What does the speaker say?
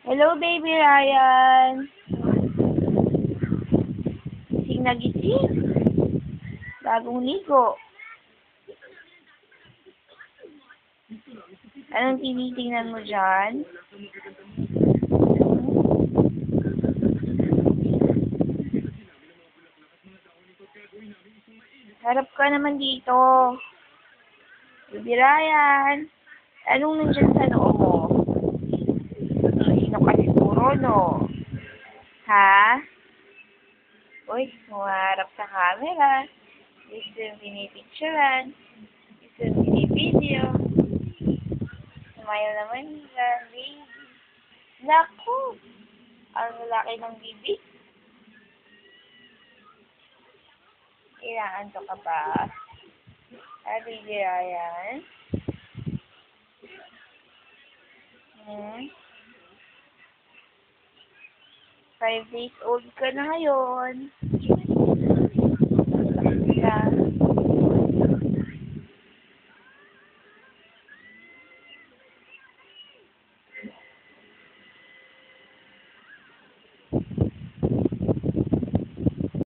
Hello, baby Ryan. Gising na gising. Bagong ligo. Anong tinitingnan mo dyan? Harap ka naman dito. Baby Ryan. Anong nandyan sa noo mo? Sino ka siguro, no? Ha? Uy, humarap sa camera. Gusto yung pinipicturean. Gusto yung pinipideo. Sumayaw naman siya, baby. Naku! Ang laki ng bibig. Kailangan to ka ba? Ah, baby Ryan? 5 days old ka na ngayon.